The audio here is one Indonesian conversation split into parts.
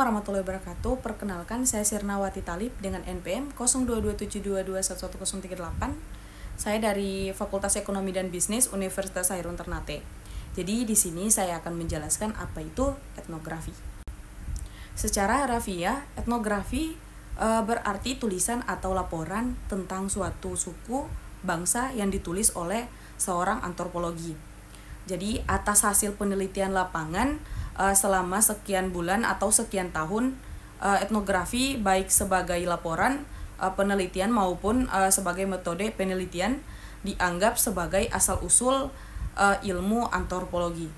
warahmatullahi wabarakatuh. Perkenalkan, saya Sirnawati Talib dengan NPM 022722111038. Saya dari Fakultas Ekonomi dan Bisnis Universitas Hairun Ternate. Jadi di sini saya akan menjelaskan apa itu etnografi. Secara harafiah, etnografi berarti tulisan atau laporan tentang suatu suku, bangsa yang ditulis oleh seorang antropologi. Jadi atas hasil penelitian lapangan selama sekian bulan atau sekian tahun, etnografi baik sebagai laporan penelitian maupun sebagai metode penelitian dianggap sebagai asal-usul ilmu antropologi.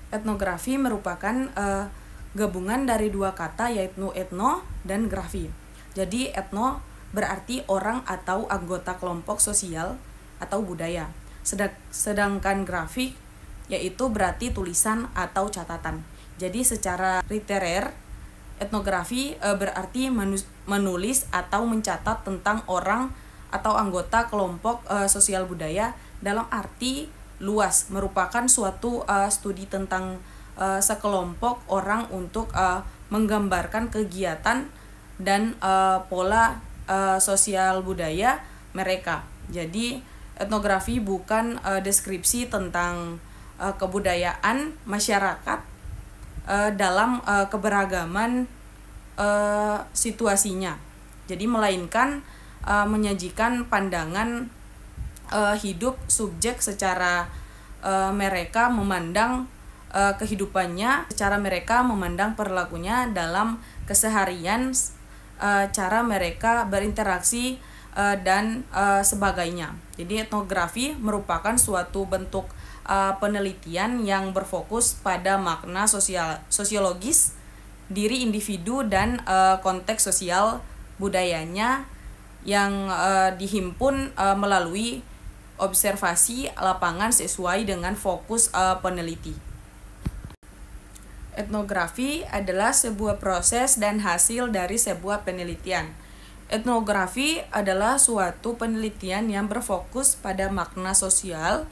Etnografi merupakan gabungan dari dua kata, yaitu etno dan grafi. Jadi etno berarti orang atau anggota kelompok sosial atau budaya, sedangkan grafik yaitu berarti tulisan atau catatan. Jadi secara literer, etnografi berarti menulis atau mencatat tentang orang atau anggota kelompok sosial budaya dalam arti luas, merupakan suatu studi tentang sekelompok orang untuk menggambarkan kegiatan dan pola sosial budaya mereka. Jadi etnografi bukan deskripsi tentang kebudayaan masyarakat dalam keberagaman situasinya. Jadi melainkan menyajikan pandangan hidup subjek secara mereka memandang kehidupannya, secara mereka memandang perilakunya dalam keseharian, cara mereka berinteraksi dan sebagainya. Jadi etnografi merupakan suatu bentuk penelitian yang berfokus pada makna sosiologis diri individu dan konteks sosial budayanya yang dihimpun melalui observasi lapangan sesuai dengan fokus peneliti. Etnografi adalah sebuah proses dan hasil dari sebuah penelitian. Etnografi adalah suatu penelitian yang berfokus pada makna sosial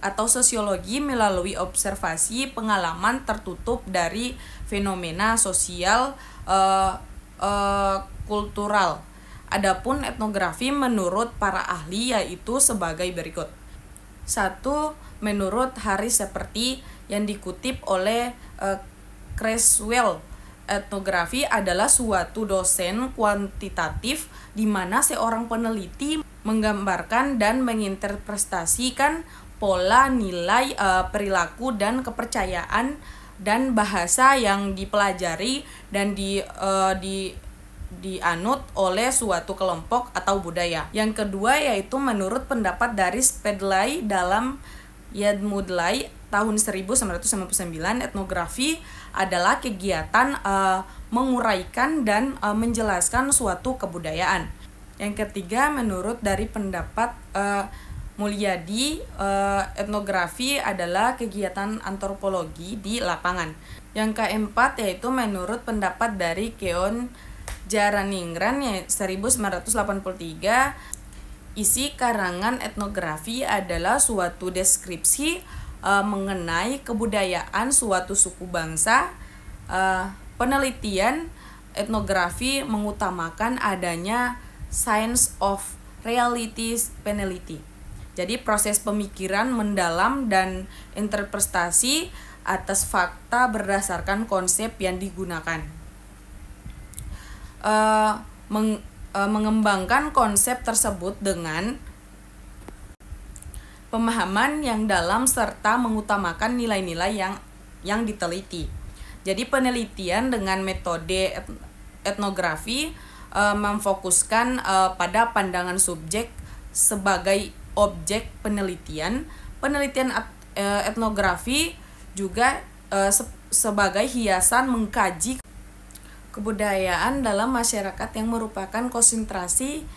atau sosiologi melalui observasi pengalaman tertutup dari fenomena sosial kultural. Adapun etnografi menurut para ahli yaitu sebagai berikut. 1. Menurut Harris seperti yang dikutip oleh Creswell, etnografi adalah suatu dosen kuantitatif di mana seorang peneliti menggambarkan dan menginterpretasikan pola, nilai, perilaku dan kepercayaan dan bahasa yang dipelajari dan dianut oleh suatu kelompok atau budaya. Yang kedua yaitu menurut pendapat dari Spedley dalam Yadmudley tahun 1999, etnografi adalah kegiatan menguraikan dan menjelaskan suatu kebudayaan. Yang ketiga menurut dari pendapat Mulyadi, etnografi adalah kegiatan antropologi di lapangan. Yang keempat yaitu menurut pendapat dari Keon Jaraningran 1983, isi karangan etnografi adalah suatu deskripsi mengenai kebudayaan suatu suku bangsa. Penelitian etnografi mengutamakan adanya science of realities peneliti. Jadi proses pemikiran mendalam dan interpretasi atas fakta berdasarkan konsep yang digunakan. Mengembangkan konsep tersebut dengan pemahaman yang dalam serta mengutamakan nilai-nilai yang diteliti. Jadi penelitian dengan metode etnografi memfokuskan pada pandangan subjek sebagai objek penelitian. Penelitian etnografi juga sebagai hiasan mengkaji kebudayaan dalam masyarakat yang merupakan konsentrasi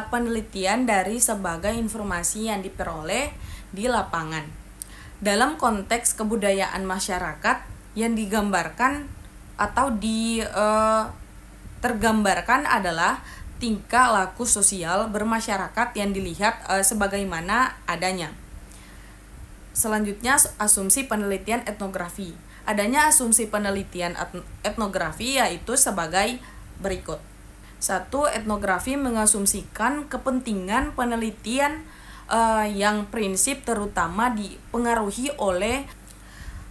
penelitian dari sebagai informasi yang diperoleh di lapangan. Dalam konteks kebudayaan masyarakat yang digambarkan atau tergambarkan adalah tingkah laku sosial bermasyarakat yang dilihat sebagaimana adanya. Selanjutnya, asumsi penelitian etnografi. Adanya asumsi penelitian etnografi yaitu sebagai berikut. 1. Etnografi mengasumsikan kepentingan penelitian yang prinsip terutama dipengaruhi oleh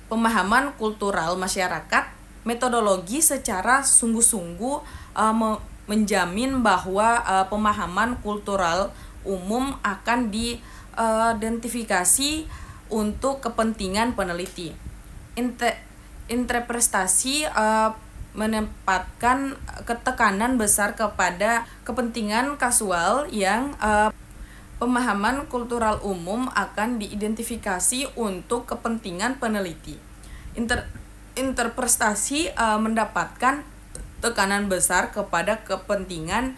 pemahaman kultural masyarakat. Metodologi secara sungguh-sungguh menjamin bahwa pemahaman kultural umum akan diidentifikasi untuk kepentingan peneliti. Interpretasi menempatkan ketekanan besar kepada kepentingan kasual yang pemahaman kultural umum akan diidentifikasi untuk kepentingan peneliti. Interpretasi mendapatkan tekanan besar kepada kepentingan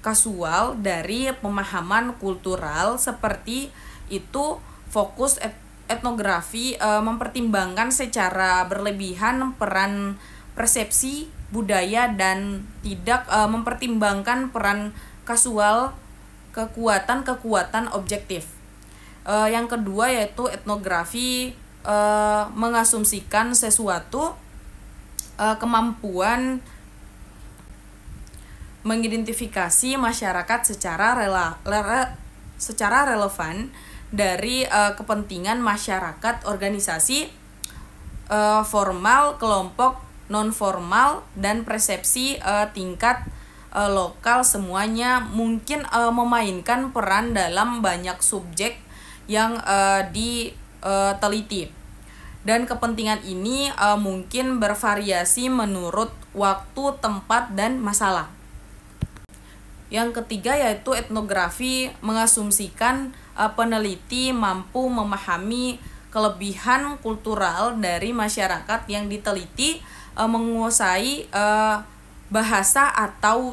kasual dari pemahaman kultural. Seperti itu, fokus etnografi mempertimbangkan secara berlebihan peran persepsi budaya dan tidak mempertimbangkan peran kasual kekuatan objektif. Yang kedua yaitu etnografi mengasumsikan sesuatu kemampuan mengidentifikasi masyarakat secara relevan dari kepentingan masyarakat, organisasi formal, kelompok non-formal, dan persepsi tingkat lokal. Semuanya mungkin memainkan peran dalam banyak subjek yang diteliti. Dan kepentingan ini mungkin bervariasi menurut waktu, tempat, dan masalah. Yang ketiga yaitu etnografi mengasumsikan peneliti mampu memahami kelebihan kultural dari masyarakat yang diteliti, menguasai bahasa atau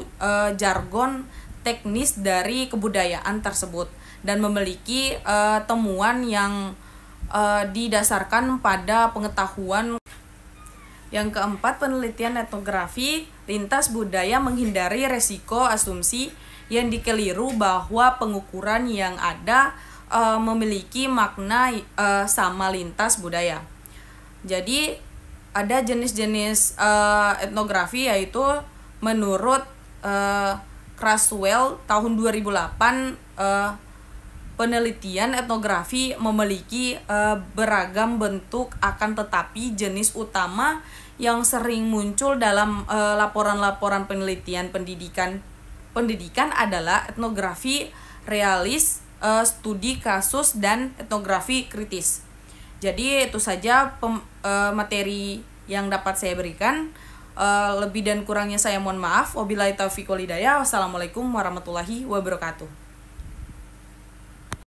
jargon teknis dari kebudayaan tersebut, dan memiliki temuan yang didasarkan pada pengetahuan. Yang keempat, penelitian etnografi lintas budaya menghindari resiko asumsi yang dikeliru bahwa pengukuran yang ada memiliki makna sama lintas budaya. Jadi ada jenis-jenis etnografi, yaitu menurut Creswell tahun 2008, penelitian etnografi memiliki beragam bentuk, akan tetapi jenis utama yang sering muncul dalam laporan-laporan penelitian pendidikan adalah etnografi realis, studi kasus, dan etnografi kritis. Jadi itu saja materi yang dapat saya berikan. Lebih dan kurangnya saya mohon maaf. Wabillahi taufiq wal hidayah. Wassalamualaikum warahmatullahi wabarakatuh.